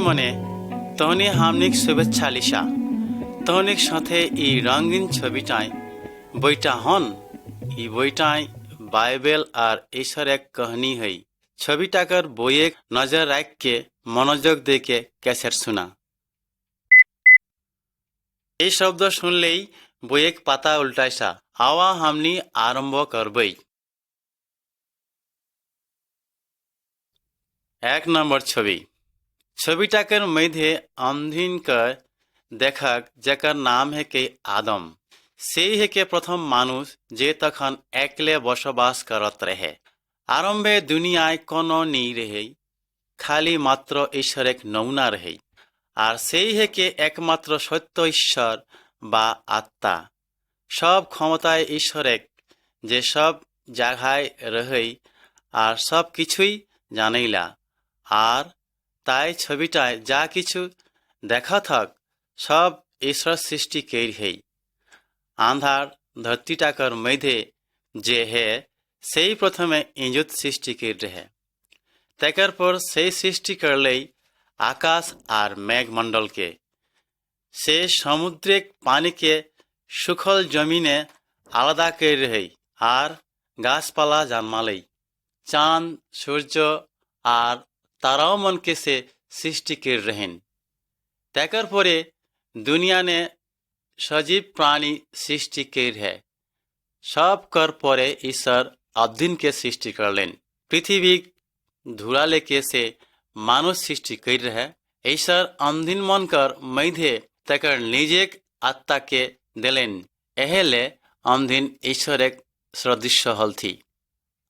মনে তহনি হামনিক শুভেচ্ছা লিসা তহনিক সাথে এই রঙিন ছবিটায় বইটা হন এই বইটায় বাইবেল আর ঈশ্বর এক কাহিনী হই ছবিটাকার বইয়ে নজর রাখকে মনোযোগ দেখে ক্যাসেট শোনা এই শব্দ শুনলেই বইয়েক পাতা উল্টাইসা আওয়া হামনি আরম্ভ করবই। 1 নম্বর ছবিটাকের মধ্যে অন্ধীনকে দেখাক যাকার নাম হেকে আদম সেই হেকে প্রথম মানুষ যে তখন একলে বসবাস করত রহে আরম্ভে দুনিয়ায় কোনো নি রহেই খালি মাত্র ঈশ্বর এক নমুনা রহেই আর সেই হেকে একমাত্র সত্য ঈশ্বর বা আত্মা সব ক্ষমতায় ঈশ্বর এক যে সব জায়গায় রহেই আর সব কিছুই জানাইলা আর তাই ছবিটায় যা কিছু দেখা থাক সব ঈশ্বর সৃষ্টি কের হেই আন্ধার ধরতিটাকার মধ্যে যে হে সেই প্রথমে ইঁজুত সৃষ্টি কের রহে তেকার পর সেই সৃষ্টি করলেই আকাশ আর মেঘমণ্ডলকে সে সমুদ্রিক পানিকে সুখল জমিনে আলাদা করে রহেই আর গাছপালা জন্মালেই চাঁদ সূর্য আর তারাও মনকে সে সৃষ্টি করে रहेन তেকার পরে দুনিয়া ने सजीव प्राणी सृष्टि कर है सब कर परे ईश्वर अधीन के सृष्टि करलेन पृथ्वी धूला लेके से मानुष सृष्टि कर रहे ईश्वर अंधीन मन कर मध्य तेकर निजेक आत्मा के दिलेन एहेले अंधीन ईश्वर एक सदृश हल थी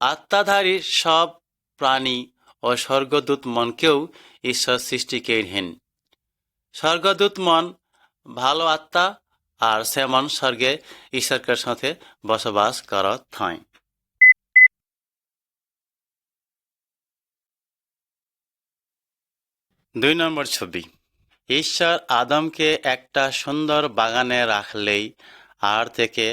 आत्माधारी सब प्राणी और स्वर्गदूत मन केও ईश्वर सृष्टि करेন स्वर्गदूत मन ভালো আত্মা আর সে মন স্বর্গে ঈশ্বরের সাথে বসবাস করত হয়। 2 নম্বর ছবি ঈশ্বর আদমকে একটা সুন্দর বাগানে রাখলেই আর থেকে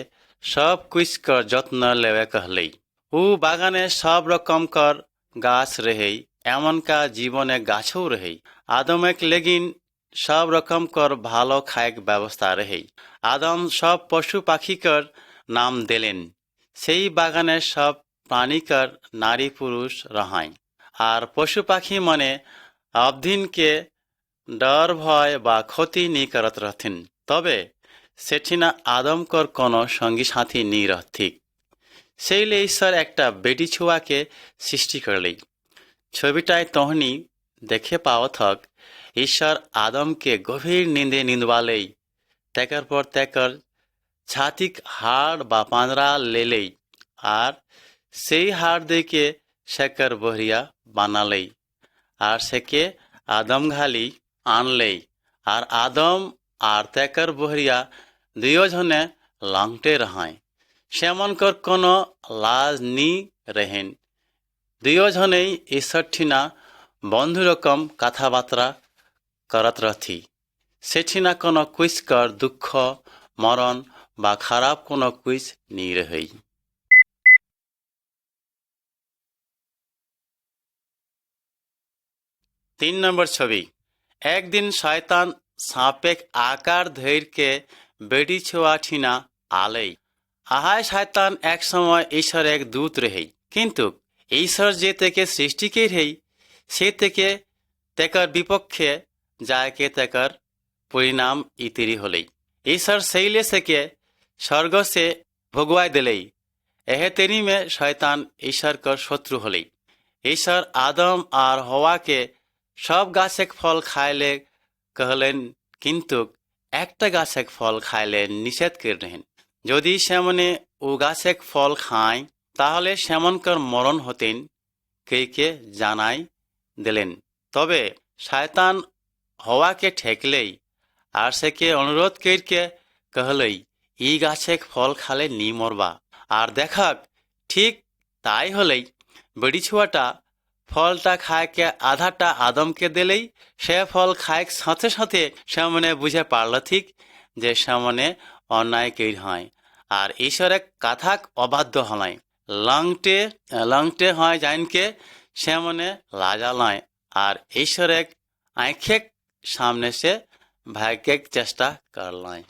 সব কুছকর যত্ন লেবে कहলেই ও বাগানে সব রকম কর গাছ रहेই এমন কা জীবনে গাছও रहेই আদম এক লেগিন सब रकम कर भालो खायक व्यवस्था रहे आदम सब पशु पाखी कर नाम दिलेन सेई बागाने सब प्राणी कर नारी पुरुष रहाय आर पशु पाखी मने अबधीन के डर भय बा क्षति नी करत रहथिन तबे सेठिना आदम कर कोनो संगी साथी नी रहथिक सेइले ईश्वर एकटा बेटी छुआ के सृष्टि करले छविटाय तहनी देखे पाओ थक ঈশ্বর আদমকে গভীর নিন্দে নিন্দবালেই তেকার পর তেকার ছাতিক হাড় বা পাঁজরা লেলেই আর সেই হাড় দেখে সেকার বহরিয়া বানালেই আর সেকে আদম ঘালি আনলেই আর আদম আর তেকার বহরিয়া দুজনে লংটে রহায় সেমনকর কোনো লাজ নি रहेन দুজনেই ঈশ্বর ঠিনা বন্ধু রকম কথাবার্তা करत रथी सेठिना कोनो कुछ कर दुख मरण बा खराब कोनो कुछ नी रही। 3 নম্বর ছবি एक दिन शैतान सापेक आकार धैर के बेड़ी छुआ ठीना आलई आहाय शैतान एक समय ईश्वर एक दूत रही किंतु ईश्वर जे तेके सृष्टि के रही से तेके तेकर विपक्षे जायके तेकर परिणाम इतिरी होलई ईश्वर सैले से के स्वर्ग से भोगवाय दिलई एह तेरी में शैतान ईश्वर कर शत्रु होलई ईश्वर आदम और हवा के सब गाछक फल खायले कहलेन किंतु एकटा गाछक फल खायले निषेध कर रहेन यदि सेमने ও গাছেক फल खाय ताहले सेमनकर मरण होतेन के जानाई दिलेन तबे शैतान हवा के ठेकलेई और से के अनुरोध करके कहलई ई गाछेक फल खाले नी मरबा और देखाक ठीक ताई हलई बेड़ी छुआटा फलटा खाय के आधाटा आदम के दिलई से फल खाय साथे साथे सामने बुझे पारल ठीक जे सामने अन्याय कर हय और ईश्वर एक कथाक अबाध्य हलय लंगटे हय जान के सामने लाजा लय और ईश्वर एक आँखेक सामने से भाग्य के चेष्टा कर लाएं।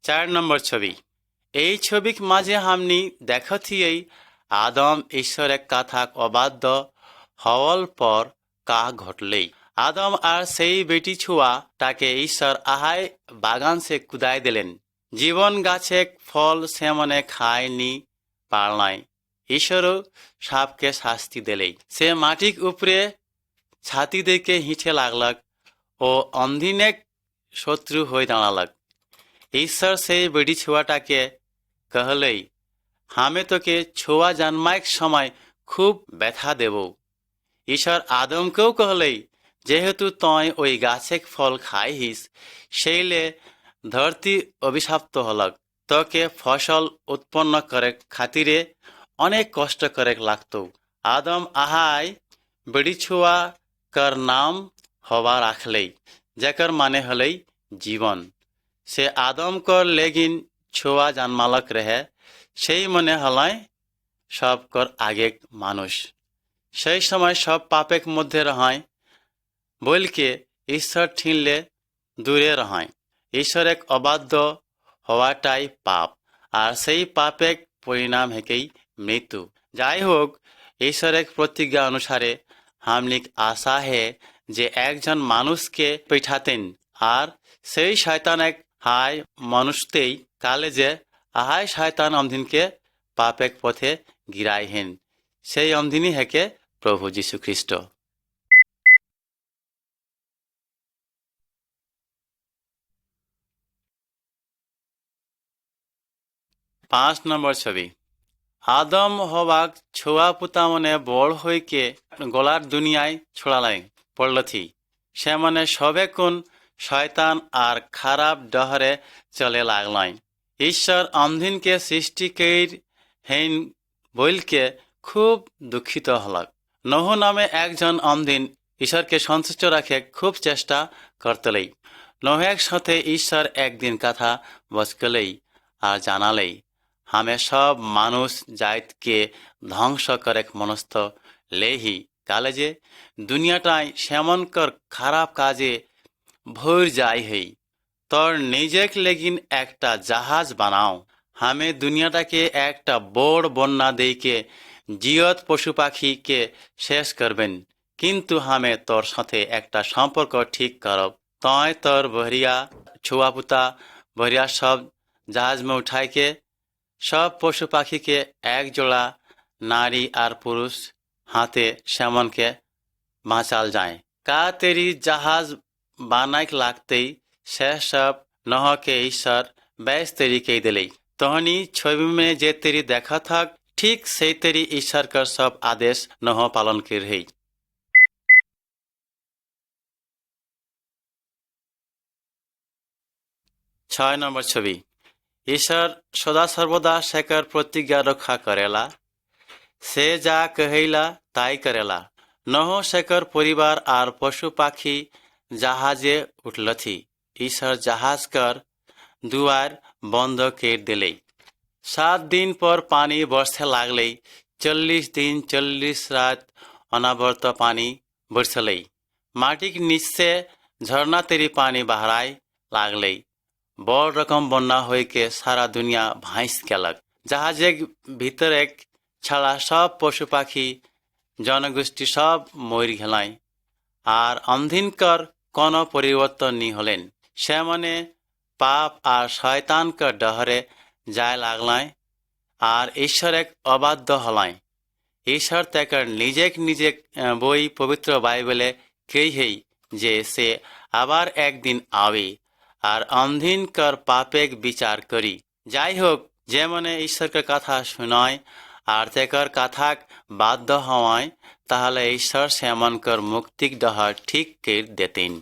4 নম্বর ছবি। এই ছবির মাঝে হামনি দেখথিয়েই আদম ঈশ্বরের কথাক অবাধ্য হওয়ার পর কা ঘটলেই। আদম আর সেই বেটি ছুয়া তাকে ঈশ্বর আহাই বাগান সে কুদাই দিলেন। জীবন গাছে ফল সেমনে খায়নি পারলাই। ঈশ্বরও সাপকে শাস্তি দিলেই। সে মাটিক উপরে ছাতি দেখে হিঁচে লাগলাক ও অন্ধিনেক শত্রু হয়ে দাঁড়ালাক। ঈশ্বর সেই বেটি ছুয়াটাকে कहलई हमें तोके छुआ जन्माइक समय खूब व्यथा देव। ईश्वर आदम केও कहलई जेहेतु तय ओई गाछेक फल खाइहिस सेइले धरती अभिशाप्त हलक। तोके फसल उत्पन्न करे खातिरे अनेक कष्ट करे लागतो। आदम आहाय बेड़ी छुआ कर नाम हवा राखलई जेकर माने हलई जीवन। से आदम कर लेगिन ছোয়া জন্মালক রহে সেই মনে হলায় সব কর আগে মানুষ। সেই সময় সব পাপেক মধ্যে রহায় বলকে ঈশ্বর ঠিনলে দূরে রহায়। ঈশ্বর এক অবাধ্য হওয়াটাই পাপ আর সেই পাপেক পরিণাম হেকেই মৃত্যু। যাই হোক ঈশ্বরের প্রতিজ্ঞা অনুসারে হামলিক আশা হে যে একজন মানুষকে পেঠাতেন আর সেই শয়তান এক হায় মানুষতেই কালে যে আহাই শয়তান অমদিনকে পাপেক পথে গিরাইহেন সেই অমদিনই হেকে প্রভু যীশু খ্রিস্ট। 5 নম্বর ছবি। আদম হবাক ছোয়া পুতা মনে বড় হইকে গলার দুনিয়ায় ছড়ালাই পড়লথি। সে মনে সবে কোন শয়তান আর খারাপ ডহরে চলে লাগলাই। ঈশ্বর অমদিনকে সৃষ্টি কইর হেন বইলকে খুব দুঃখিত হলক। নহু নামে একজন অমদিন ঈশ্বরকে সন্তুষ্ট রাখে খুব চেষ্টা করতলেই। নহু সাথে ঈশ্বর একদিন কথা বচকলেই আর জানালেই হামে সব মানুষ জাতকে ধ্বংস করে মনস্থ লেহি কালে যে দুনিয়াটাই সেমনকর খারাপ কাজে ভর যাই হেই। তোর নিজেক লেগিন একটা জাহাজ বানাও। হামে দুনিয়াটাকে একটা বড় বন্যা দেইকে জিয়ত পশু পাখিকে শেষ করবেন কিন্তু হামে তোর সাথে একটা সম্পর্ক ঠিক করব। তয় তোর বহরিয়া ছুয়াপুতা বহরিয়া সব জাহাজ में উঠাইকে সব পশু পাখিকে এক জোড়া নারী আর পুরুষ হাতে সেমনকে বাঁচাল যায়। का तेरी जहाज बानाइक लागतेई से सब नह के ईश्वर बैस तेरी के दिले। तहनी छवि में जे तेरी देखा था ठीक से तेरी ईश्वर कर सब आदेश नह पालन कर रही। 6 নম্বর ছবি। ईश्वर सदा सर्वदा शेकर प्रतिज्ञा रखा करेला से जा कहेला ताई करेला। नहो शेकर परिवार आर पशु पाखी जहाजे उठलथी। ईश्वर जहाज कर दुआर बंद कर दिले। 7 दिन पर पानी बरसे लागले। 40 दिन 40 रात अनावर्त पानी बरसले। माटिक नीच से झरना तेरी पानी बहराय लागले। बड़ रकम बन्ना होय के सारा दुनिया भाइस गेलक। जहाजे भीतर एक छाड़ा सब पशु पाखी जनगोष्ठी सब मर गेलाई আর অমদিনকর কোনো পরিবর্তন নি হলেন। সে মনে পাপ আর শয়তানকর ডহরে যায় লাগলায় আর ঈশ্বর এক অবাধ্য হলায়। ঈশ্বর তেকর নিজেক নিজেক বই পবিত্র বাইবেলে কেই যে সে আবার একদিন আবে আর অমদিনকর পাপেক বিচার করি। যাই হোক যে মনে ঈশ্বরকে কথা শুনয় আর তেকর কথাক বাধ্য হওয়ায় তাহলে ঈশ্বর সেমনকর মুক্তিক ডহর ঠিক कर देतेन।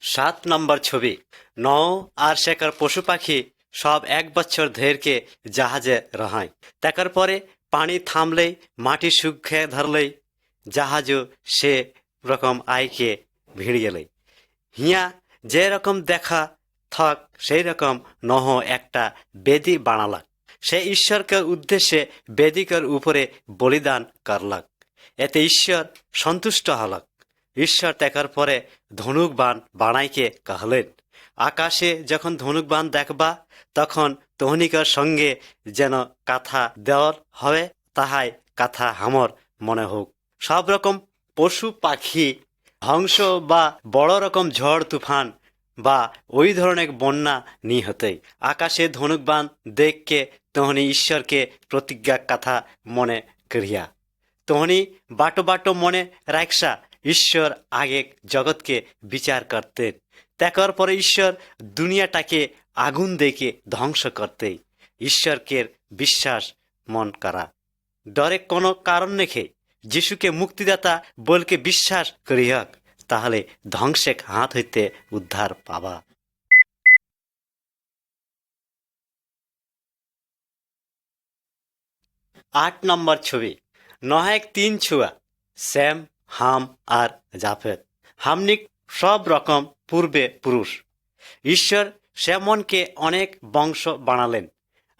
7 নম্বর ছবি। নও আর শেখর পশু পাখি সব 1 বছর ধেরকে জাহাজে রহায়। তার পরে পানি থামলেই মাটি শুকে ধরলেই জাহাজও সে রকম আইকে ভিড় গেলে। হিয়া যে রকম দেখা থক সেই রকম নহ একটা বেদি বানালাক। সে ঈশ্বরকে উদ্দেশ্যে বেদিকার উপরে বলিদান করলাক। এতে ঈশ্বর সন্তুষ্ট হলাক। ঈশ্বর দেখার পরে ধনুক বান বানাইকে कहলেন, আকাশে যখন ধনুক বান দেখবা তখন তহনিকার সঙ্গে যেন কথা দেওয়ার হবে, তাহাই কথা হামর মনে হোক। সব রকম পশু পাখি হংস বা বড় রকম ঝড় তুফান বা ওই ধরনের বন্যা নি হতেই আকাশে ধনুক বান দেখকে তহনি ঈশ্বরকে প্রতিজ্ঞা কথা মনে করিয়া তহনি বাটো বাটো মনে রাখসা ঈশ্বর আগে জগৎকে বিচার করতেন। তারপর পরে ঈশ্বর দুনিয়াটাকে আগুন দেখে ধ্বংস করতেই ঈশ্বরকে বিশ্বাস মন করা, ডরে কোনো কারণ রেখে যিশুকে মুক্তিদাতা বলকে বিশ্বাস করিয়াক, তাহলে ধ্বংসে হাত হইতে উদ্ধার পাবা। 8 নম্বর ছবি। নহেক 3 ছুয়া, স্যাম, হাম আর জাফেদ। হামনিক সব রকম পূর্বে পুরুষ। ঈশ্বর সেমনকে অনেক বংশ বানালেন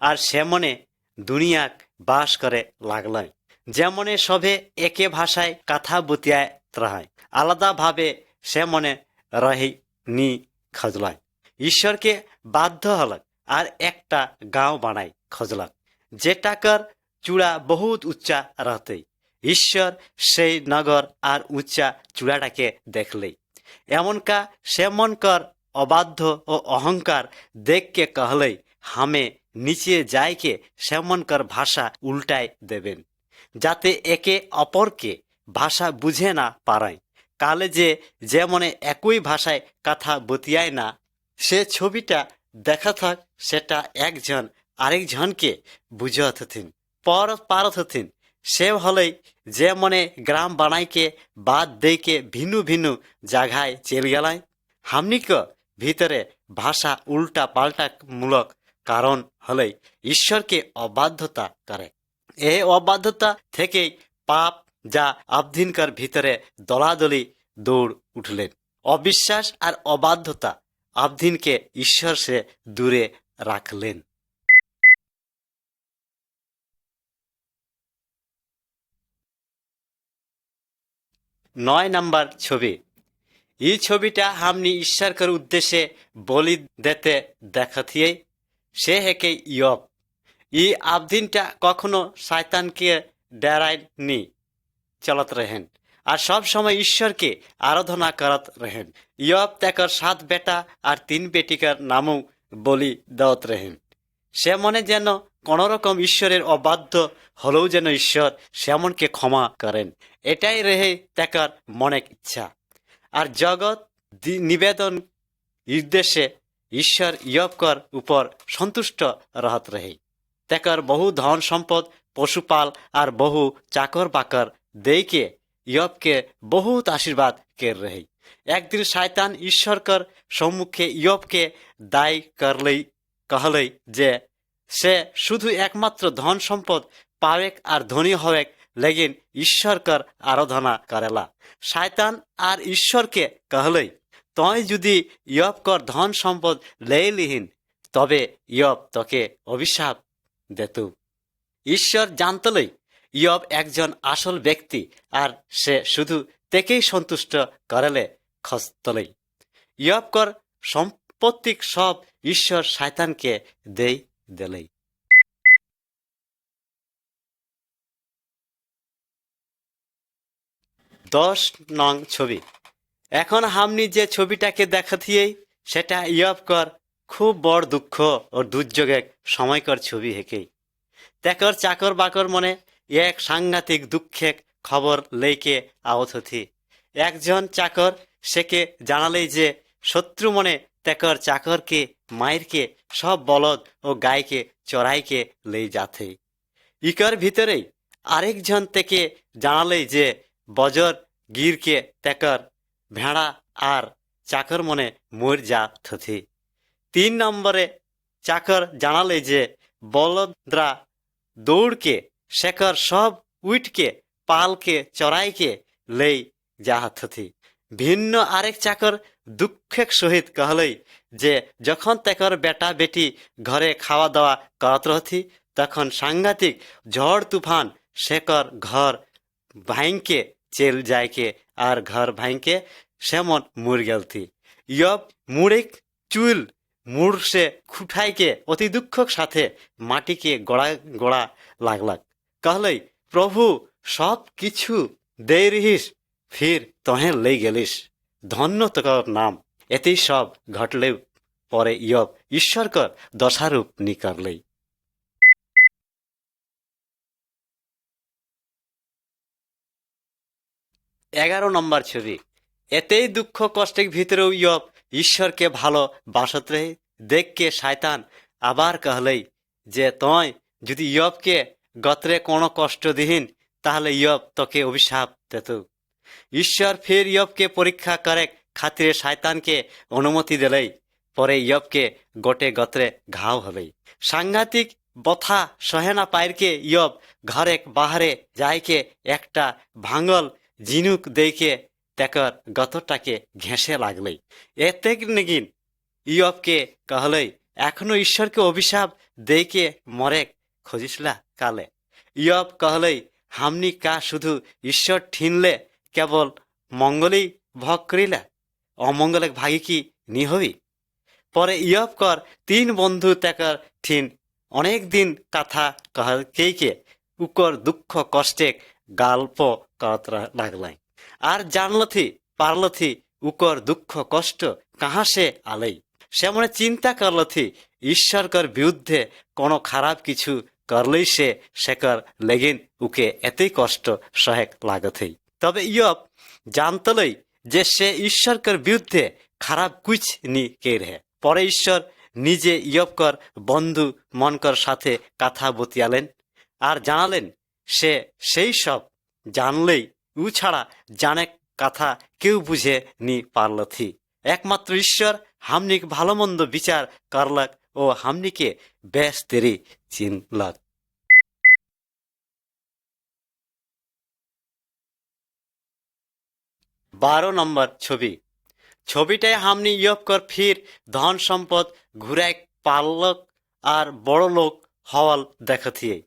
আর সেমনে দুনিয়াক বাস করে লাগলেন। যেমনে সবে একে ভাষায় কথা বতিয়ায় ত্রাহায়, আলাদাভাবে সেমনে রহি নি খজলায়। ঈশ্বরকে বাধ্য হলক আর একটা গাঁও বানাই খজলাক, যেটাকার চূড়া বহুত উচ্চা रहते। ঈশ্বর সেই নগর আর উচ্চা চূড়াটাকে দেখলেই এমনকা সেমনকর অবাধ্য ও অহংকার দেখকে कहলেই হামে নিচে যাইকে সেমনকর ভাষা উল্টায় দেবেন, যাতে একে অপরকে ভাষা বুঝে না পারায়। কালে যে যেমনে একই ভাষায় কথা বতিয়ায় না, সে ছবিটা দেখা থাক সেটা একজন আরেকজনকে বুঝত হতেন, পর পারত হতেন। সে হলেই যে মনে গ্রাম বানাইকে বাদ দেইকে ভিন্ন ভিন্ন জায়গায় চেল গেলায়। হামনিক ভিতরে ভাষা উল্টা পাল্টা মূলক কারণ হলেই ঈশ্বরকে অবাধ্যতা করে। এই অবাধ্যতা থেকেই পাপ যা আবদিনকার ভিতরে দলাদলি দৌড় উঠলেন। অবিশ্বাস আর অবাধ্যতা আবদিনকে ঈশ্বর সে দূরে রাখলেন। 9 নম্বর ছবি। এই ছবিটা হামনি ঈশ্বরকর উদ্দেশ্যে বলি দেতে দেখাথিয়ে সে হেকে ইয়ব। ই আবদিনটা কখনো শয়তানকে ডেরায় নি চলত रहेन আর সব সময় ঈশ্বরকে আরাধনা করত रहेन। ইয়ব তাকর 7 বেটা আর 3 বেটিকার নামও বলি দেওত रहेन। সে মনে যেন কোনোরকম ঈশ্বরের অবাধ্য হলেও যেন ঈশ্বর সেমনকে ক্ষমা করেন, এটাই রেহে তাকার মনে ইচ্ছা। আর জগৎ নিবেদন উদ্দেশ্যে ঈশ্বর ইয়বকর উপর সন্তুষ্ট রহত রহে। তাকার বহু ধন সম্পদ, পশুপাল আর বহু চাকর বাকর দেইকে ইয়বকে বহুত আশীর্বাদ কের রহে। একদিন শয়তান ঈশ্বরকর সম্মুখে ইয়বকে দায় করলেই कहলেই যে সে শুধু একমাত্র ধন সম্পদ পাবেক আর ধনী হবেক লেকিন ঈশ্বরকর আরাধনা করেলা। শয়তান আর ঈশ্বরকে कहলেই তই যদি ইয়বকর ধন সম্পদ লেই লিহিন তবে ইয়ব তোকে অভিশাপ দেত। ঈশ্বর জানতলেই ইয়ব একজন আসল ব্যক্তি আর সে শুধু তেকেই সন্তুষ্ট করেলে খস্তলেই। ইয়বকর সম্পত্তিক সব ঈশ্বর শয়তানকে দেই দিলেই। 10 নং ছবি। এখন হামনি যে ছবিটাকে দেখাথিয়েই সেটা ইয়বকর খুব বড় দুঃখ ও দুর্যোগের সময়কর ছবি হেকেই। তেকর চাকর বাকর মনে এক সাংঘাতিক দুঃখের খবর লেকে আওত হতি। একজন চাকর সেকে জানালেই যে শত্রু মনে তেকর চাকরকে মায়েরকে সব বলদ ও গায়কে চড়াইকে লেই যাতে। ইকর ভিতরেই আরেকজন থেকে জানালেই যে বজর গিরকে তেকর ভেড়া আর চাকর মনে মর যা থথি। 3 নম্বরে চাকর জানালে যে বলদরা দৌড়কে শেখর সব উইটকে পালকে চড়াইকে লেই যা থথি। ভিন্ন আরেক চাকর দুঃখের সহিত कहलई যে যখন তেকর বেটা বেটি ঘরে খাওয়া দাওয়া করত রহতি তখন সাংঘাতিক ঝড় তুফान সেকর ঘর ভাইকে চেল যায়কে আর ঘর ভাইকে সেমন মুর গেলতি ইয়ব মুড়িক চুল মুড় সে খুঠাইকে অতি দুঃখক সাথে মাটিকে গোড়া গোড়া লাগলাক कहलई প্রভু সব কিছু দে রহিস ফির তহে লই গেলিস ধন্য তোর নাম এতেই সব ঘটলে পরে ইয়ব ঈশ্বরকর দশারূপ নিকরলেই 11 নম্বর ছবি এতেই দুঃখ কষ্টের ভিতরেও ইয়ব ঈশ্বরকে ভালো বাসত রহে দেখকে শয়তান আবার कहलई যে তয় যদি ইয়বকে গত্রে কোনো কষ্ট দিহিন তাহলে ইয়ব তোকে অভিশাপ দেত ঈশ্বর ফির ইয়বকে পরীক্ষা করে খাতিরে শয়তানকে অনুমতি দিলেই পরে ইয়বকে গোটে গত্রে ঘাও হলেই সাংঘাতিক বথা সহেনা পাইরকে ইয়ব ঘরে বাহারে যাইকে একটা ভাঙল জিনুক দেখে তেকর গতটাকে ঘেঁষে লাগলেই এতে নেগিন ইয়বকে कहलई এখনো ঈশ্বরকে অভিশাপ দেখে মরেক খোঁজিসলা কালে ইয়ব कहलई হামনি কা শুধু ঈশ্বর ঠিনলে কেবল মঙ্গলেই ভোগ করিলা অমঙ্গলে ভাগি কি নি হবি পরে ইয়ব কর 3 বন্ধু তেকর ঠিন অনেক দিন কথা কেইকে উকর দুঃখ কষ্টে গল্প করত লাগলাই আর জানলথি পারলথি উকর দুঃখ কষ্ট কাহা সে আলাই সে মনে চিন্তা করলথি ঈশ্বরকর বিরুদ্ধে কোনো খারাপ কিছু করলেই সে সেকর লেগিন উকে এতেই কষ্ট সহেক লাগথি তবে ইয়ব জানতলই যে সে ঈশ্বরকর বিরুদ্ধে খারাপ কুছ নি কে রহে পরে ঈশ্বর নিজে ইয়বকর বন্ধু মনকর সাথে কথা বতিয়ালেন আর জানালেন সে সেই সব জানলেই উ ছাড়া জানে কথা কেউ বুঝে নি পারলথি একমাত্র ঈশ্বর হামনিক ভালো মন্দ বিচার করলক ও হামনিকে বেশ তেরি চিনলক 12 নম্বর ছবি ছবিটায় হামনি ইয়বকর ফির ধন সম্পদ ঘুরাই পারলক আর বড় লোক হওয়াল দেখথিয়ে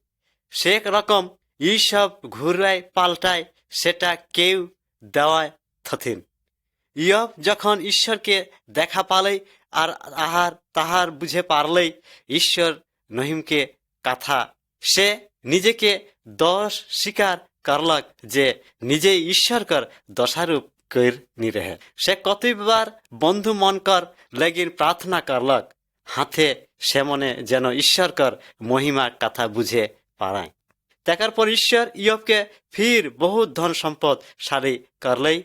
সে রকম এইসব ঘুরাই পাল্টায় সেটা কেউ দেওয়ায় থথিন ইয়ব যখন ঈশ্বরকে দেখা পালেই আর তাহার বুঝে পারলেই ঈশ্বর নহিমকে কথা সে নিজেকে দোষ স্বীকার করলক যে নিজেই ঈশ্বরকর দশারূপ কর নি রহে সে কতবার বন্ধু মনকর লেগিন প্রার্থনা করলক হাতে সে মনে যেন ঈশ্বরকর মহিমা কথা বুঝে পারায় দেখার পর ঈশ্বর ইয়বকে ফির বহুত ধন সম্পদ সারি করলেই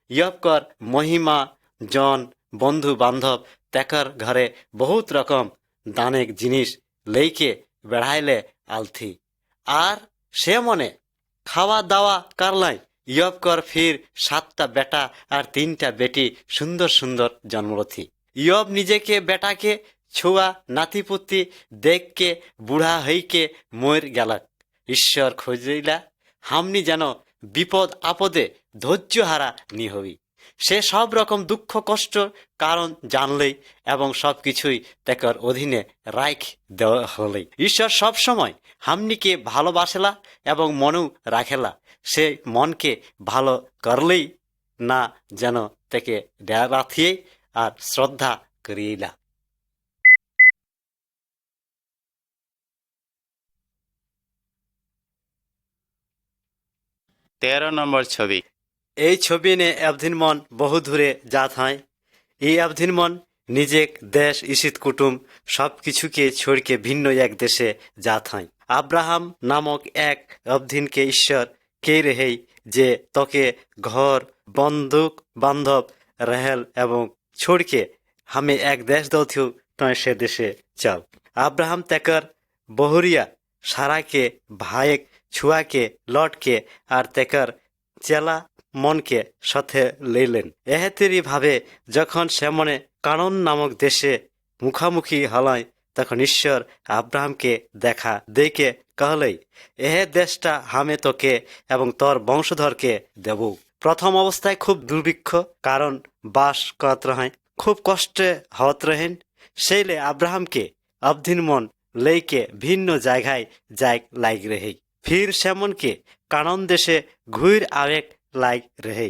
ইয়বকর মহিমা জন বন্ধু বান্ধব তেকর ঘরে বহুত রকম দানেক জিনিস লেইকে বেড়াইলে আলথি আর সে মনে খাওয়া দাওয়া করলাই ইয়বকর ফির 7টা বেটা আর 3টা বেটি সুন্দর সুন্দর জন্মলথি ইয়ব নিজেকে বেটাকে ছুয়া নাতিপুতি দেখকে বুড়া হইকে মর গেলাক ঈশ্বর খোঁজিলা হামনি যেন বিপদ আপদে ধৈর্য হারা নি হবি সে সব রকম দুঃখ কষ্ট কারণ জানলেই এবং সবকিছুই তেকর অধীনে রাইখ দেওয়া হলেই ঈশ্বর সব সময় হামনিকে ভালোবাসেলা এবং মনও রাখেলা সে মনকে ভালো করলেই না যেন তাকে রাথিয়ে আর শ্রদ্ধা করিলা 13 নম্বর ছবি এই ছবি নে অবধিন মন বহু দূরে যাত হয় এই অবধিন মন নিজেক দেশ ইসিত কুটুম সব কিছুকে ছোড়কে ভিন্ন এক দেশে যাত হয় আব্রাহাম নামক এক অবধিনকে ঈশ্বর কে রেহেই যে তোকে ঘর বন্দুক বান্ধব रहेल এবং छोड़के हमें एक देश दो थी तो से देशे चल अब्राहम तेकर बहुरिया सारा के भाइक छुआ के लौट के और तेकर चेला मन के साथे लेलेन एहे तेरी भावे जखन से मने कानून नामक देशे मुखामुखी हलाय तखन ईश्वर अब्राहम के देखा देके कहले एहे देशटा हमें तोके एवं तोर वंशधर के देबो प्रथम अवस्थाय खूब दुर्भिक्ष कारण बास करत रहें, खूब कष्ट होत रहें। सेले अब्राहम के अब्दिन मन लेके भिन्न জায়গায় जाय लाग रहे। फिर सेमन के कानन देशे घुर आवेक लाग रहे।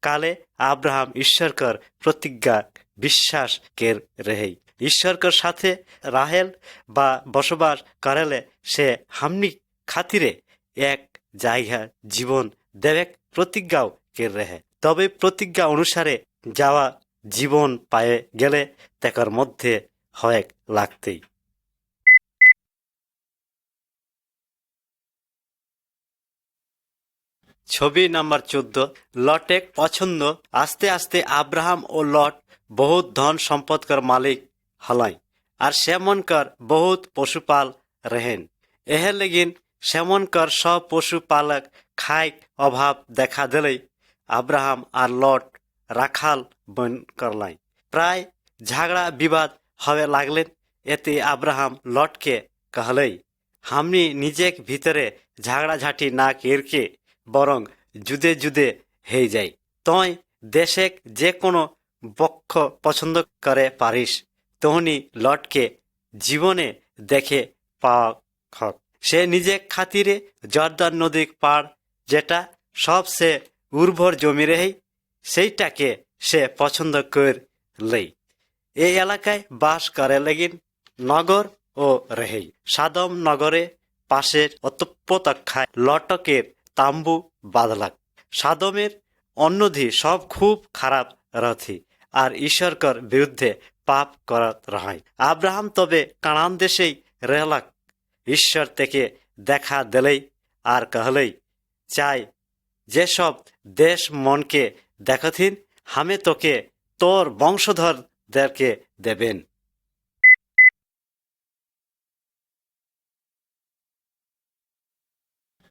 काले अब्राहम ईश्वर कर प्रतिज्ञा বিশ্বাস কের रहे। ईश्वर कर साथे राहेल बा बसबास करेले से हमनी खातिरे एक জায়গা জীবন দেবেক প্রতিজ্ঞাও কের रहे। তবে প্রতিজ্ঞা অনুসারে যাওয়া জীবন পায়ে গেলে তাকার মধ্যে হয়েক লাগতেই। ছবি নাম্বার 14। লটেক পছন্দ। আস্তে আস্তে আব্রাহাম ও লট বহুত ধন সম্পদकर মালিক হলাই আর সেমনकर बहुत পশুপাল रहेन। एह लेगिन सेमनकर सब पशुपालक खाइक अभाव देखा दिले अब्राहम और लट राखाल बन करलाई। प्राय झगड़ा विवाद हवे लागलेन। एते अब्राहम लट के कहले, हमनी निजेक भीतरे झगड़ा झाटी ना केरके बरং जुदे जुदे हे जाई। तय देशेक जे कोनो पक्ष पसंद करे पारिस तहनी लटके जीवने देखे पाওয়া हक। সে নিজে খাতিরে জর্দান নদীর পাড় যেটা সবচেয়ে উর্বর জমি রেহে সেইটাকে সে পছন্দ করলেই এই এলাকায় বাস করে লেগিন নগর ও রেহেই। সাদম নগরে পাশের উপত্যকায় লটকের তাম্বু বাঁধলাক। সাদমের অন্যধি সব খুব খারাপ রথি আর ঈশ্বরকর বিরুদ্ধে পাপ করত রহাই। আব্রাহাম তবে কানান দেশেই রেহলাক। ঈশ্বর থেকে দেখা দিলেই আর कहলেই চাই যেসব দেশ মনকে দেখথিন হামে তোকে তোর বংশধরদেরকে দেবেন।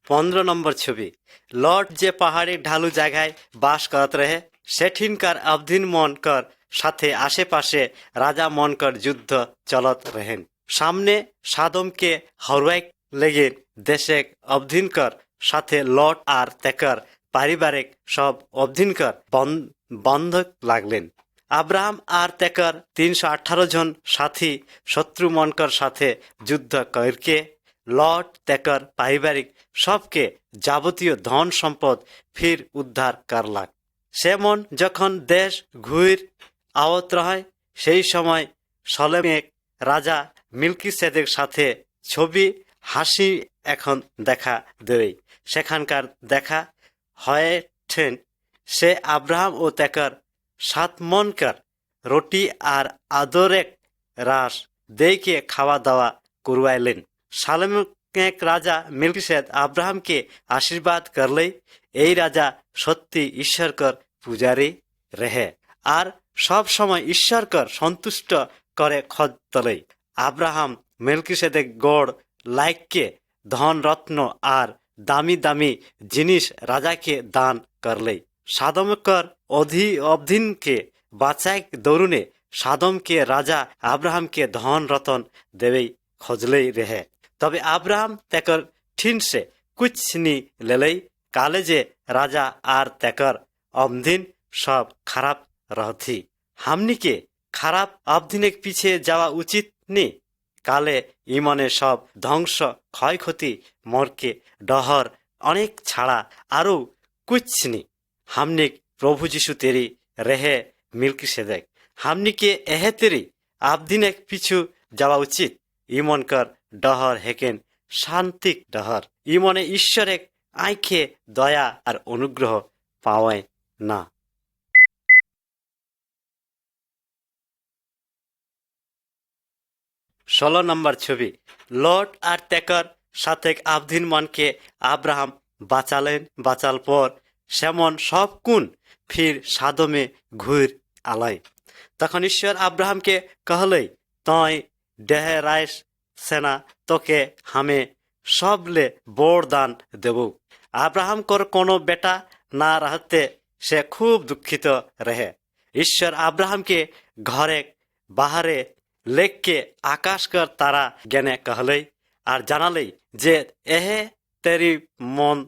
15 নম্বর ছবি। লট যে পাহাড়ি ঢালু জায়গায় বাস করত রহে সেঠিনকার আবদিন মনকর সাথে আশেপাশে রাজা মনকর যুদ্ধ চলত रहेन। সামনে সাদমকে হরওয়াইক লেগে দেশেক অবধিনকর সাথে লট আর তেকর পারিবারিক সব অবধিনকর বন্ধক লাগলেন। আব্রাহাম আর তেকর 318 জন সাথী শত্রু মনকর সাথে যুদ্ধ করকে লট তেকর পারিবারিক সবকে যাবতীয় ধন সম্পদ ফির উদ্ধার করলাক। সেমন যখন দেশ ঘুর আওত হয় সেই সময় সলেমেক রাজা মিল্কিসেদের সাথে ছবি হাসি এখন দেখা দেবে। সেখানকার দেখা হয়েছেন সে আব্রাহাম ও তেকর 7 মনকার রুটি আর আদরেক রাস দেইকে খাওয়া দাওয়া করवाइलेन। সালেমেক রাজা মিল্কিসেদ আব্রাহামকে আশীর্বাদ করলে এই রাজা সত্যি ঈশ্বরকর পূজারী রহে আর সব সময় ঈশ্বরকর সন্তুষ্ট করে খোঁজ তোলে। আব্রাহাম মিল্কিসেদের গড় লাইককে ধন রত্ন আর দামি দামি জিনিস রাজাকে দান করলে। সাদমকর অবধিনকে বাঁচাই দৌড়ুনে সাদমকে রাজা আব্রাহামকে ধন রতন দেবেই খোঁজলেই রেহে। তবে আব্রাহাম তেকর ঠিনসে কুছনি লেলেই কালে যে রাজা আর তেকর অবধিন সব খারাপ রহথি। হামনিকে খারাপ অবধিনের পিছে যাওয়া উচিত নি। কালে ইমনে সব ধ্বংস ক্ষয়ক্ষতি মরকে ডহর অনেক ছাড়া আরও কুছনি। হামনিক প্রভু যিশু তেরি রেহে মিল্কিসেদেক হামনিকে এহে তেরি আবদিনেক পিছু যাওয়া উচিত। ইমনকর ডহর হেকেন শান্তিক ডহর। ইমনে ঈশ্বরের আঁখে দয়া আর অনুগ্রহ পাওয়ায় না। 16 নম্বর ছবি। লট আর তেকর সাথে আবদিন মনকে আব্রাহাম বাঁচাল পর সেমন সব কুন ফির সাদমে ঘুর আলাই। তখন ঈশ্বর আব্রাহামকে कहले তয় দেহে রাইস সেনা তোকে হামে সবলে বড় দান দেব। আব্রাহাম কর কোনো বেটা না रहते সে খুব দুঃখিত रहे। ঈশ্বর আব্রাহামকে ঘরে বাহারে लेके आकाश कर तारा ज्ञाने कहले আর জানালে যে এহে তেরি মন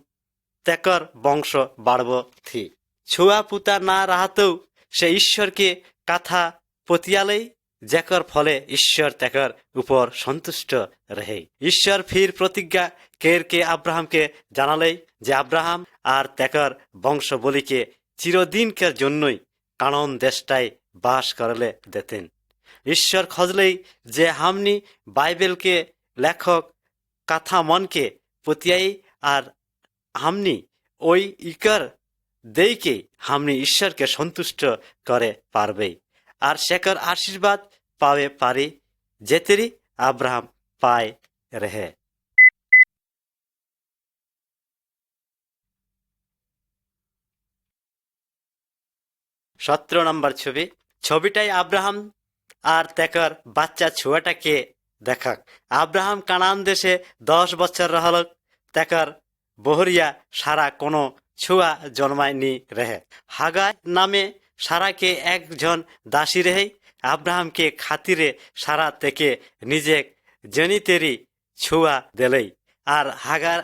তেকর বংশ বাড়ব থি। ছুয়া পুতা না রাহতেও সে ঈশ্বরকে কথা পতিয়ালেই যাকর ফলে ঈশ্বর তাকর উপর সন্তুষ্ট রহে। ঈশ্বর ফির প্রতিজ্ঞা কেরকে আব্রাহামকে জানালেই যে আব্রাহাম আর তাকর বংশবলীকে চিরদিনকার জন্যই কানন দেশটায় বাস করলে দেতেন। ঈশ্বর খোঁজলেই যে হামনি বাইবেলকে লেখক কথা মনকে পতিয়াই আর হামনি ওই ইকর দেইকে হামনি ঈশ্বরকে সন্তুষ্ট করে পারবে আর সেকর আশীর্বাদ পাবে পারি যেতেরি আব্রাহাম পায় রহে। 17 নম্বর ছবিটাই আব্রাহাম আর তাকর বাচ্চা ছুয়াটাকে দেখাক। আব্রাহাম কানান দেশে 10 বছর রহল, তাকর বহরিয়া সারা কোনো ছুয়া জন্মায়নি রহে। হাগার নামে সারাকে একজন দাসী রেহে। আব্রাহামকে খাতিরে সারা থেকে নিজে জনিতেরি ছুয়া দেলেই আর হাগার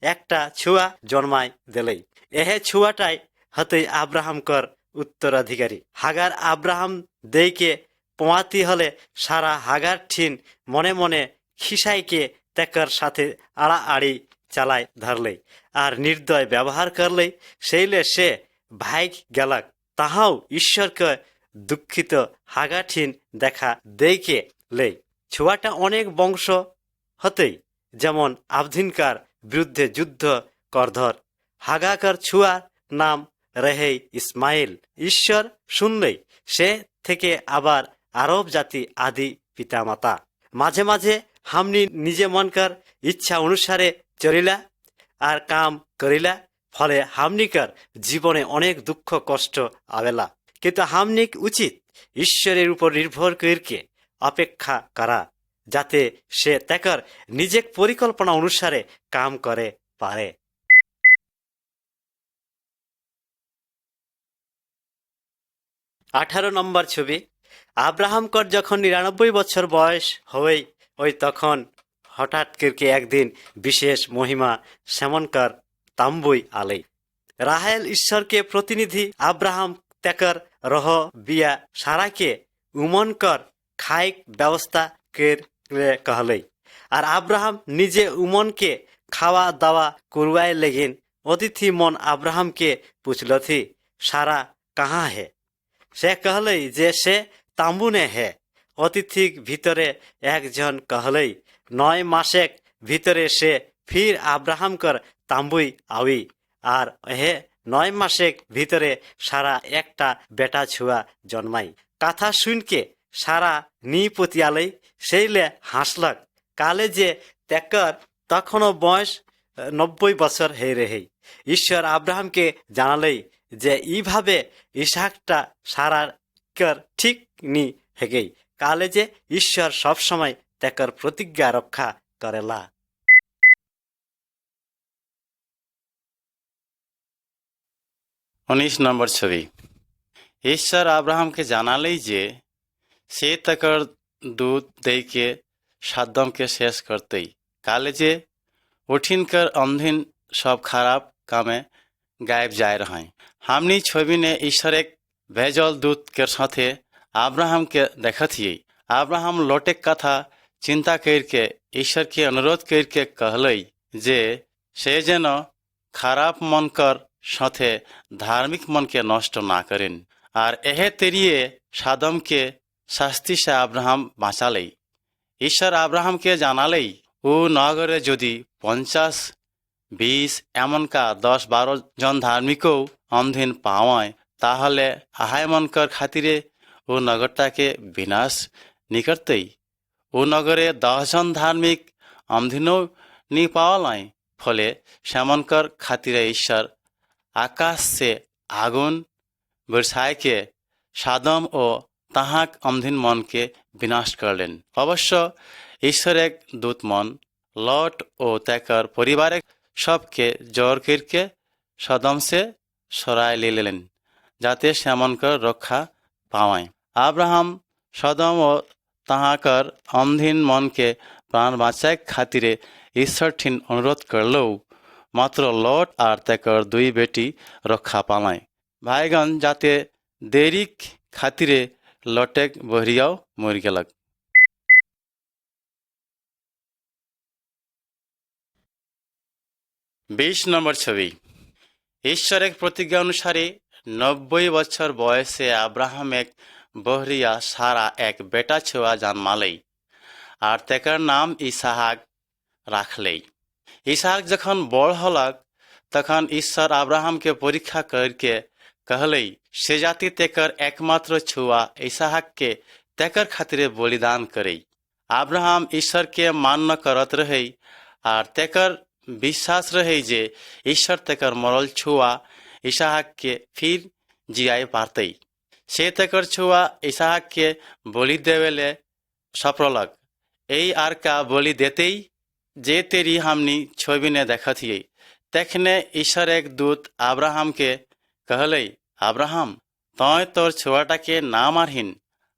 একটা ছুয়া জন্মায় দেলেই। এহে ছুয়াটাই হতে আব্রাহামকর উত্তরাধিকারী। হাগার আব্রাহাম দেইকে পোয়াতি হলে সারা হাগার ঠিন মনে মনে খিসাইকে তাকর সাথে আড়াআড়ি চালায় ধরলেই আর নির্দয় ব্যবহার করলেই সেইলে সে ভাইগ গেলাক। তাহাও ঈশ্বরকে দুঃখিত হাগাঠিন দেখা দেইকে লেই। ছুয়াটা অনেক বংশ হতেই যেমন আবধিনকার বিরুদ্ধে যুদ্ধ করধর। হাগাকার ছুয়ার নাম রেহেই ইসমাইল। ঈশ্বর শুনলেই সে থেকে আবার আরব জাতি আদি পিতামাতা। মাঝে মাঝে হামনি নিজে মনকার ইচ্ছা অনুসারে চলিলা আর কাম করিলা, ফলে হামনিকার জীবনে অনেক দুঃখ কষ্ট আবেলা। কিন্তু হামনিক উচিত ঈশ্বরের উপর নির্ভর করিকে অপেক্ষা করা, যাতে সে তাকর নিজের পরিকল্পনা অনুসারে কাম করে পারে। 18 নম্বর আব্রাহামকর যখন 99 বছর বয়স হই ওই তখন হঠাৎ করে একদিন বিশেষ মহিমা সেমনকার তাম্বুই আলে। রাহেল ঈশ্বরকে প্রতিনিধি আব্রাহাম তাকর রহ বিয়া সারাকে উমনকর খাইক ব্যবস্থা করে कहले আর আব্রাহাম নিজে উমনকে খাওয়া দাওয়া করवाए लेगिन। অতিথি মন আব্রাহামকে पूछल थी सारा कहाँ है। সে कहले যে সে তাম্বুনে হে। অতিথিক ভিতরে একজন कहले 9 মাসেক ভিতরে সে ফির আব্রাহামকর তাম্বুই আউি আর হে 9 মাসেক ভিতরে সারা একটা বেটা ছুয়া জন্মাই। কথা শুনকে সারা নি পতিয়ালেই সেইলে হাসলক। কালে যে তাকর তখনও বয়স 90 বছর হে রেহে। ঈশ্বর আব্রাহামকে জানালেই যে এইভাবে ইসাকটা সারার ঠিক নি হেগেই। কালে যে ঈশ্বর সবসময় তাকর প্রতিজ্ঞা রক্ষা করেলা। 19 নম্বর ঈশ্বর আব্রাহামকে জানালেই যে সে তাকর দুধ দেইকে সাদ্দমকে শেষ করতেই। কালে যে উঠিনकर अंधिन सब खराब कामे गायब जाए रहा। हमनी छवि ने ईश्वर एक भेजल दूत के साथे अब्राहम के देखा थी। अब्राहम लौटे कथा चिंता करके ईश्वर के अनुरोध करके कहलई जे से जेन खराब मन कर साथे धार्मिक मन के नष्ट ना करें और एहे तेरिए सादम के शास्ति से अब्राहम बाँचालई। ईश्वर अब्राहम के जानालई ও নগরে যদি 50, 20 এমনকা 10-12 জন ধার্মিকও অন্ধীন পাওয়ায় তাহলে আহায় মনকর খাতিরে ও নগরটাকে বিনাশ নিকটতেই। ও নগরে 10 জন ধার্মিক অন্ধীনও নি পাওয়ালায় ফলে সেমনকর খাতিরে ঈশ্বর আকাশ সে আগুন বর্ষায়কে সাদম ও তাহাক অন্ধীন মনকে বিনাশ করলেন। অবশ্য ঈশ্বর এক दूत मन लौट ও তাকর পরিবারের সবকে জোর করকে সদম সে সরায় লিলেন যাতে সেমনকর রক্ষা পাওয়ায়। আব্রাহাম সদম ও তাহাকর অন্ধীন মনকে প্রাণ বাঁচায় খাতিরে ঈশ্বর ঠিন অনুরোধ করলেও মাত্র লট আর তাকর 2 বেটি রক্ষা পালায়। ভাইগণ, যাতে देरी खातिरे लटेक बहरियाओ मर गेलक। 20 নম্বর ছবি। ঈশ্বরের প্রতিজ্ঞা অনুসারে 90 বছর বয়সে আব্রাহাম এক বহরিয়া সারা এক বেটা ছোয়া জন্মালেই আর তেকার নাম ইসাহাক রাখলেই। ইসাহাক যখন বড় হলক তখন ঈশ্বর আব্রাহামকে পরীক্ষা করকে कहलई से जाति तेकर एकमात्र छुआ इसाहक तेकर खातिरे बलिदान करई। अब्राहम ईश्वर के मान्य करत रहे और तेकर विश्वास रहे जे ईश्वर तेकर मरल छुआ इसाहक के फिर जियाए पारतई। से तेकर छुआ इसाहक के बलि देवेले सफलक। এই আর কা বলি देतेई जे तेरी हमनी छवि ने देखथिए तखने ईश्वर एक दूत अब्राहम के कहलई अब्राहम तय तोर छुआटा के ना मारहिन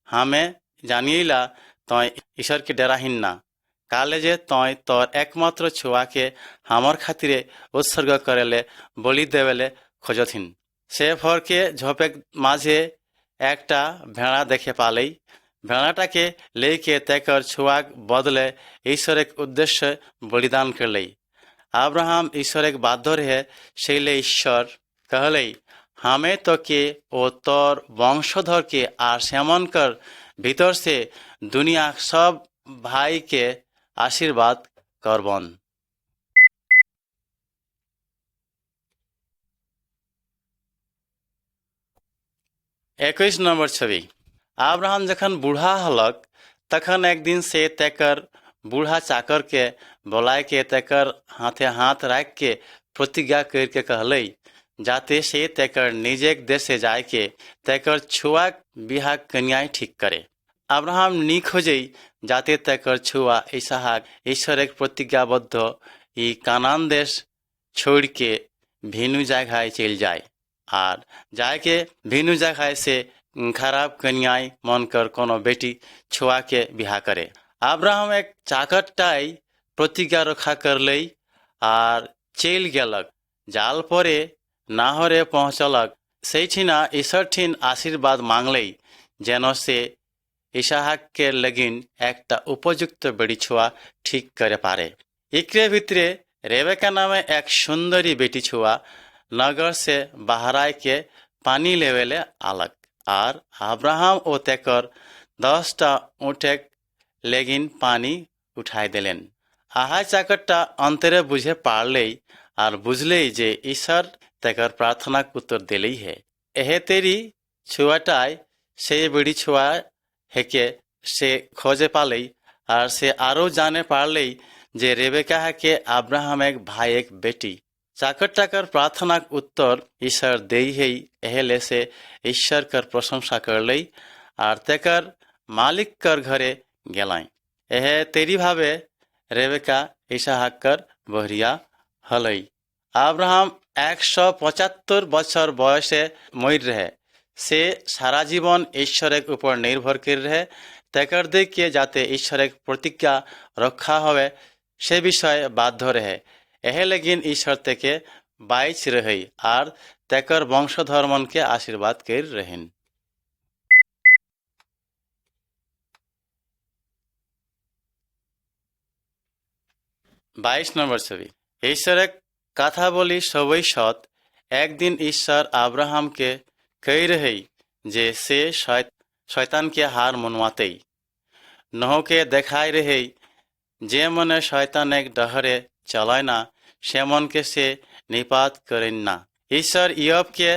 हमें जानिएला तय ईश्वर के डराहिन ना काले जे तय तोर एकमात्र छुआ के हमर खातिरे उत्सर्ग करेले बलि देवेले खोजथिन। से फर के झोपेक माझे एकटा भेड़ा देखे पालई। भेड़ाटाके लेके तेकर छुआक बदले ईश्वर एक उद्देश्य बलिदान करलई। अब्राहम ईश्वर एक बाध्य रहे सेले ईश्वर कहलई हमें तो के ओ तोर वंशधर के आर सेमन कर भीतर से दुनिया सब भाई के आशीर्वाद करबन। 21 নম্বর ছবি। अब्राहम जखन बूढ़ा हलक तखन एक दिन से तेकर बूढ़ा चाकर के बोलाय के तेकर हाथे हाथ रख के प्रतिज्ञा करके कहलई जाते से तेकर निजेक देशे जाय के तेकर छुआ बिहा कन्या ठीक करे। अब्राहम नी खोजई जाते तेकर छुआ इसहाक ईश्वर एक प्रतिज्ञाबद्ध ई कानान देश छोड़ के भिनु जगह चल जाए और जाके भिनु जगह से खराब कन्याई मन कर कोनो बेटी छुआ के बिहा करे। अब्राहम एक चाकरटाई प्रतिज्ञा रखा कर लई और चल गेलक। जाल परे नाहरे पहुँचलक से ठिना ईश्वर ठिन आशीर्वाद मांगलई जेन से इसाहाक के लगिन एकटा उपयुक्त बेटी छुआ ठीक करे पारे। इकरे भितरे रेबेका नामे एक सुंदरी बेटी छुआ नगर से बाहराय के पानी लेवेले आलक और अब्राहम ओ तेकर 10टा ऊँटेक लेगिन पानी उठाई दिलेन। आहा चाकरटा अंतरे बुझे पारले और बुझले जे ईश्वर तेकर प्रार्थना उत्तर दिलई है। एहे तेरी छुआटाई से बेड़ी छुआ हेके से खोजे पालई और से आरो जाने पारले जे रेबेका है के अब्राहम एक भाई एक बेटी। चाकरटाकर प्रार्थना उत्तर ईश्वर देई है। एहले से ईश्वर कर प्रशंसा कर लई और तेकर मालिक कर घरे गेलाई। एह तेरी भावे रेबेका इसाहाक कर बहरिया हलई। अब्राहम 175 बছর बयसे मर रहे से सारा जीवन ईश्वर एक ऊपर निर्भर कर रहे तेकर दिके जाते ईश्वर एक प्रतिज्ञा रखा होवे से विषय बाध्य रहे। एह लेकिन ईश्वर तेके बाइच रही और तेकर वंशधर मन के आशीर्वाद कर रहें। 22 নম্বর ছবি। ईश्वर कथा बोली सबई सत। एक दिन ईश्वर अब्राहम के कही रही जे से शैतान के हार मनवाते नह के देखाई रही जे मने शैतान एक डहरे चलाय ना से मन के से निपात करें ना। ईश्वर इयब के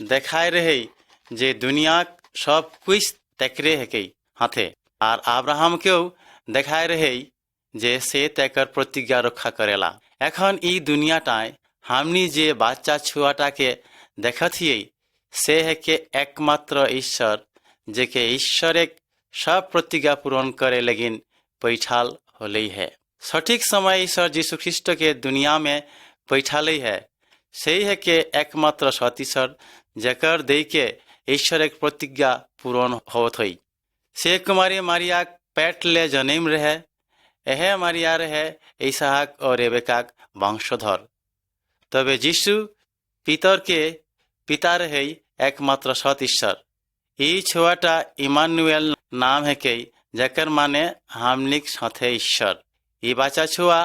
देखाई रही जे दुनिया सब कुछ तेकरे है हाथे और अब्राहम केও देखाई रही जे से तेकर प्रतिज्ञा रक्षा करेला। এখন এই দুনিয়াটায় हमनी जे बाच्चा छुआटाके देखथिए से है के एकमात्र ईश्वर जे के ईश्वर एक सब प्रतिज्ञा पूर्ण करे लेकिन पैठाल होलई है। सठिक समय ईश्वर यीशु ख्रिस्ट के दुनिया में पैठालई है। सही है के एकमात्र सतीश्वर जेकर दे के ईश्वर एक प्रतिज्ञा पूर्ण होत हुई। से कुमारी मारिया पेट ले जन्म रहे। एह मारिया रहे इसहाक और रेबेकाक वंशधर। तबे यीशु पितर के पिता रहे একমাত্র সৎ ঈশ্বর। এই ছোয়াটা ইমানুয়েল নাম হেকেই, যাকার মানে হামলিক সাথে ঈশ্বর। এই বাচ্চা ছোয়া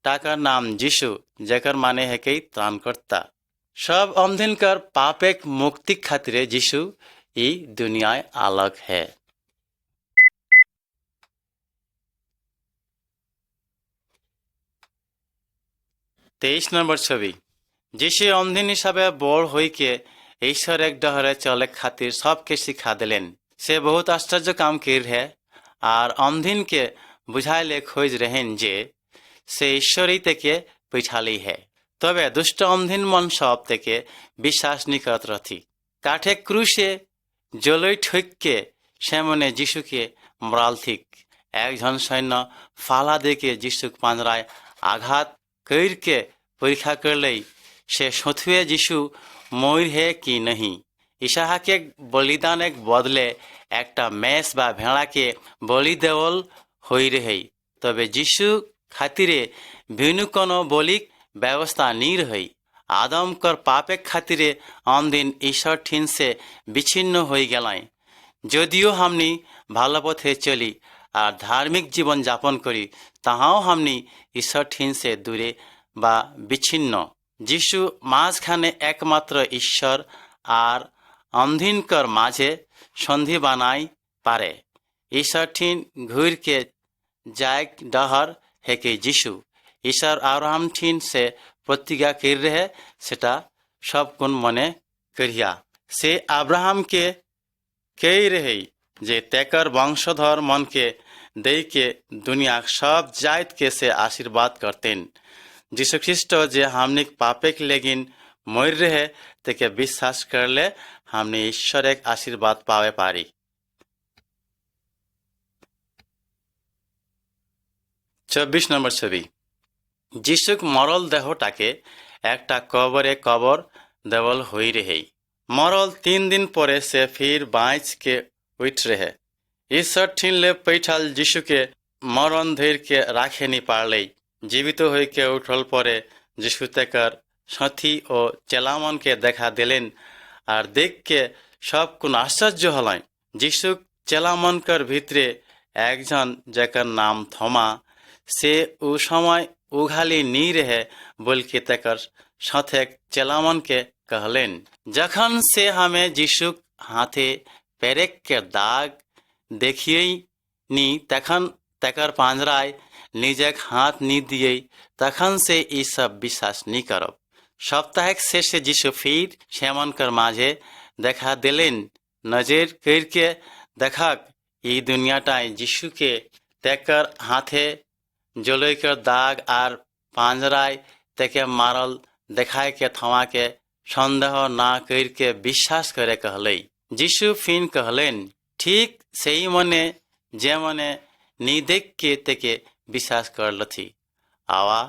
টাকার নাম যিশু, যাকার মানে হেকেই ত্রাণকর্তা। সব অমদিনকার পাপেক মুক্তি খাতিরে যিশু এই দুনিয়ায় আলগ है। 23 নম্বর ছবি। যিশু অমদিন হিসাবে বড় হইকে ঈশ্বর এক ডহরে চলে খাতির सबके শিক্ষা দিলেন। সে বহুত আশ্চর্য কাম কির है আর অমদিনকে বুঝাইলে খোঁজ रहेन যে সে ঈশ্বরই থেকে পিছালি है। তবে দুষ্ট অমদিন মন সব থেকে বিশ্বাস নিকট রথি। কাঠে ক্রুশে জলই ঠৈককে সে মনে যিশুকে মরাল ঠিক। একজন সৈন্য ফালা দেখে যিশুক পাঞ্জরায় আঘাত কইরকে পরীক্ষা করলেই সে সথুয়ে যিশু ময়ূর হে কি नहीं। ইসাহাকে বলিদানের বদলে একটা মেষ বা ভেড়াকে বলি দেওয়াল হই রহেই। তবে যিশু খাতিরে ভিন্ন কোনো বলিক ব্যবস্থা নি রহই। আদমকর পাপের খাতিরে অমদিন ঈশ্বর ঠিন সে বিচ্ছিন্ন হয়ে গেলায়। যদিও হামনি ভালো পথে চলি আর ধার্মিক জীবন যাপন করি, তাহাও হামনি ঈশ্বর ঠিন সে দূরে বা বিচ্ছিন্ন। যিশু মাঝখানে একমাত্র ঈশ্বর আর অমদিনকর মাঝে সন্ধি বানাই পারে। ঈশ্বর ঠিন ঘুরকে যায় ডহর হেকে যিশু। ঈশ্বর আব্রাহাম ঠিন সে প্রতিজ্ঞা কর रहे সেটা সব কোন মনে করিয়া। সে আব্রাহামকে কই रहेই যে তেকর বংশধর মনকে দেইকে দুনিয়া সব জাতকে সে আশীর্বাদ করতেন। যিশু খ্রিস্ট যে हमनिक पापेक लेगिन मर रहे तेके বিশ্বাস করলে हमने ঈশ্বর এক আশীর্বাদ পাবে পারি। 24 নম্বর ছবি। যিশুক মরল দেহটাকে একটা কবরে কবর দেওয়াল হই रहेই। মরল 3 दिन পরে সে ফির बाँच के उठ रहे। ঈশ্বর ঠিনলে पैठाल যিশুকে মরণ ধৈরকে রাখে নি পারলেই। জীবিত হইকে উঠল পরে যিশু তেকার সাথী ও চেলামনকে দেখা দিলেন আর দেখকে সব কোন আশ্চর্য হলায়। যিশু চেলামনকর ভিতরে একজন যাকার নাম থমা, সে ও সময় উঘালি নি रहे বলকে তেকার সাথে চেলামনকে कहलेन, যখন সে हमें যিশুক হাতে পেরেক के दाग দেখিয়েই নি তখন তেকার পাঞ্জরায় নিজেক হাত নি দিয়েই তখন সে এই সব বিশ্বাস নি করব। সপ্তাহের শেষে যিশু ফির সেমনকর মাঝে দেখা দিলেন। নজর কইরকে দেখাক এই দুনিয়াটায় যিশুকে তেকার হাতে জলৈকর দাগ আর পাঞ্জরায় তেকে মারল দেখায়কে থমাকে সন্দেহ না কইরকে বিশ্বাস করে कहलई। যিশু ফিন कहलेन, ঠিক সেই মনে যে মনে নি দেখকে তেকে বিশ্বাস করলথি। आवा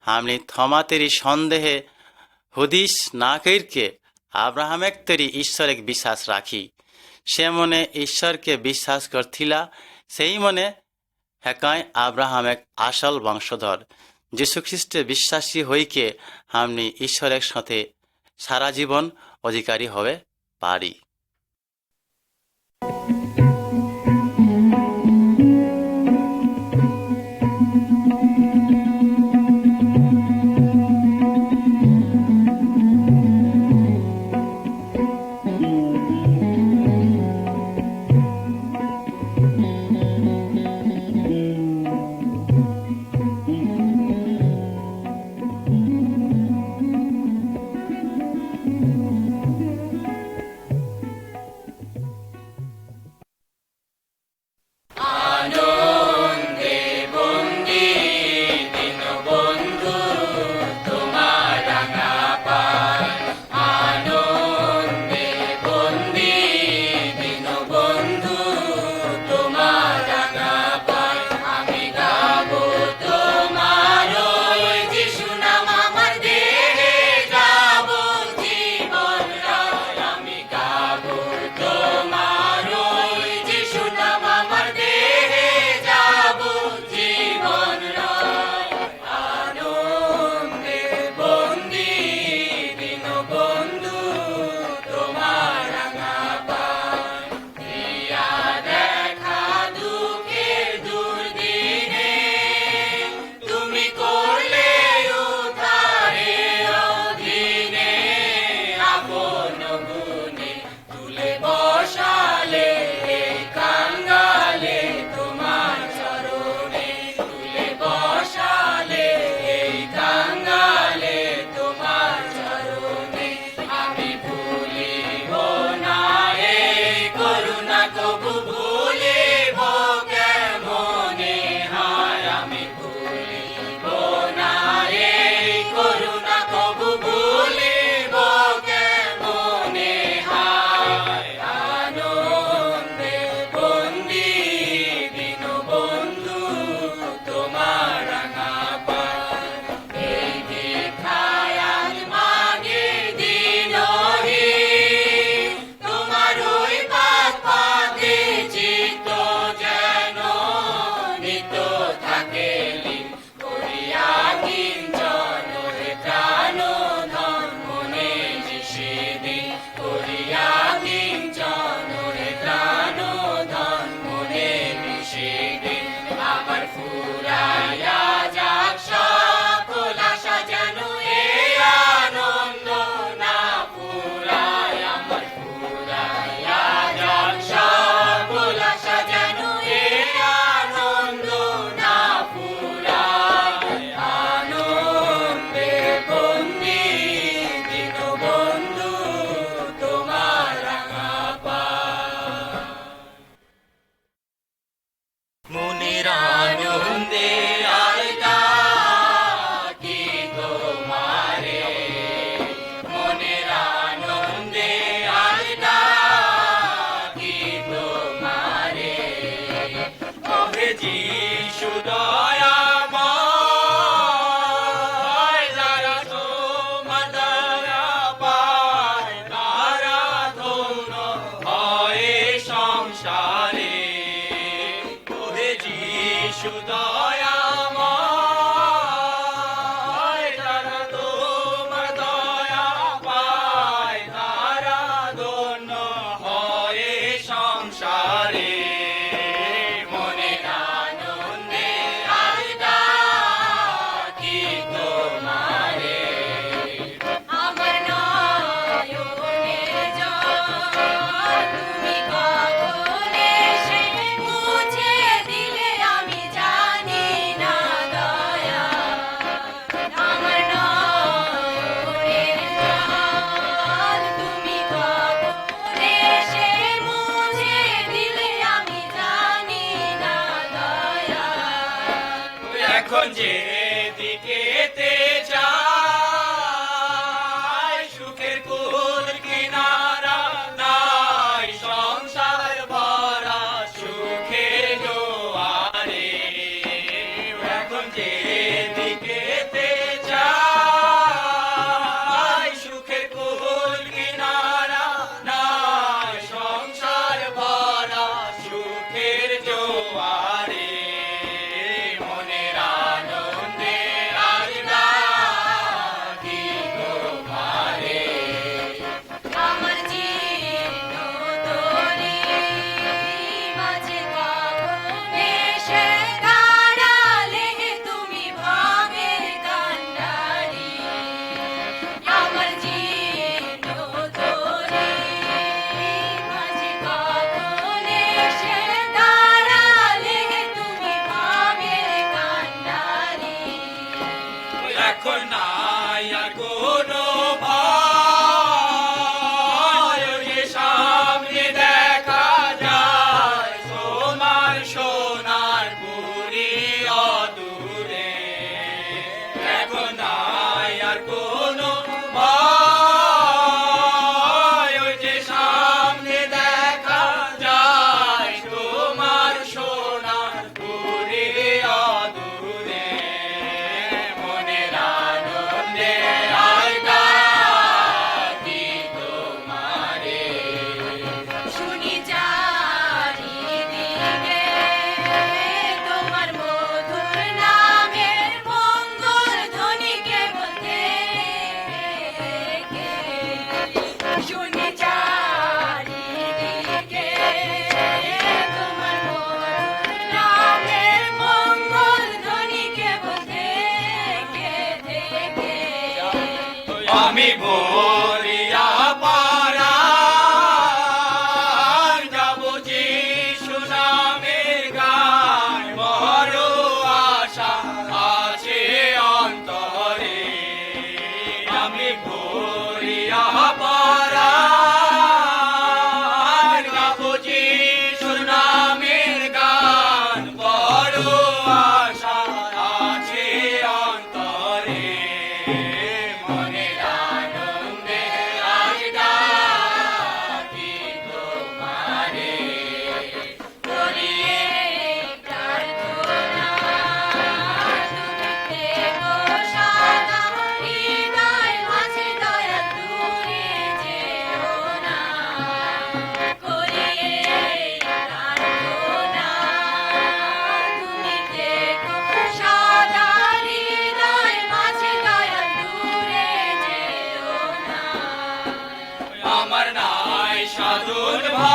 हमने थमा तेरी सन्देहे हुदिस ना कइरके अब्राहमेक तेरी ईश्वर एक विश्वास राखी। से मने ईश्वर के विश्वास करथिला, सेई मने हेकाय अब्राहम एक आसल वंशधर। যিশু খ্রিস্টে বিশ্বাসী হইকে हमने ईश्वरेर साथे सारा जीवन अधिकारी हबे पारी। কবু ভুলিব কেমনে হায় আমি ভুলিব না এই করুণা কবু ভুলিব কেমনে হায় আনন্দে বন্দি দিন বন্ধু তোমার রাঙা পায় এই ভিক্ষায় আজ মাগে দিনহি তোমার ওই পাদ পাদে চিত্ত যেন নিত থাকে লীন করিয়া কিঞ্চন হে প্রাণ ধন মনে যে সেদিন করিয়া কিঞ্চন হে প্রাণ ধন মনে যে সেদিন আমার ফুরাইয়া যাক সকল আশা যেন এই আনন্দ না ফুরায় আমার ফুরাইয়া যাক সকল আশা যেন এই আনন্দ না ফুরায় আনন্দে বন্দি দিন বন্ধু তোমার রাঙা পায় মনের আনন্দে আজ ডাকি তোমারে মনের আনন্দে আজ ডাকি তোমারে কবে যিশু দয়াময় যারা তোমার দয়া পায় তারা ধন্য হয় সংসারে ওহে যিশু দয়াময় যারা তোমার দয়া পায় তারা ধন্য হয় সংসারে মনের আনন্দে আজ ডাকি তোমারে আমার নয়নে জল তুমি কখন এসে মুছে দিলে আমি জানি না দয়া আমার নয়নে জল তুমি কখন এসে মুছে দিলে আমি জানি না দয়া এখন যে দিকেতে যাই সুখের কুল কিনারা নাই সংসার ভরা সুখে জোয়ারে এখন যে দিকেতে যাই সুখের কুল কিনারা নাই সংসার ভরা সুখের জোয়ারে মনের আনন্দে আজ ডাকি তোমারে আমার জীর্ণ তরি মাঝে কখন এসে দাঁড়ালে তুমি ভাবের কান্ডারি আমার জীর্ণ তরি মাঝে কখন এসে দাঁড়ালে তুমি ভাবের কান্ডারি এখন নাই আর কোনো ভয় যে সামনে দেখা যায় তোমার সোনার পুরী অদূরে এখন নাই আর কোনো ভয় যে সামনে দেখা যায় তোমার সোনার পুরী অদূরে মনের আনন্দে আজ ডাকি তোমারে শুনি চারিদিকে তোমার মধুর নামের মঙ্গল ধ্বনি কেবল থেকে শুনি চারিদিকে তোমার মধুর নামের মঙ্গল ধ্বনি কেবল থেকে আমি বলিয়া পারা যাব যিশু নামের গান বড় আশা আছে অন্তরে আমি বলিয়া পারা যাব যিশু নতুন ভাব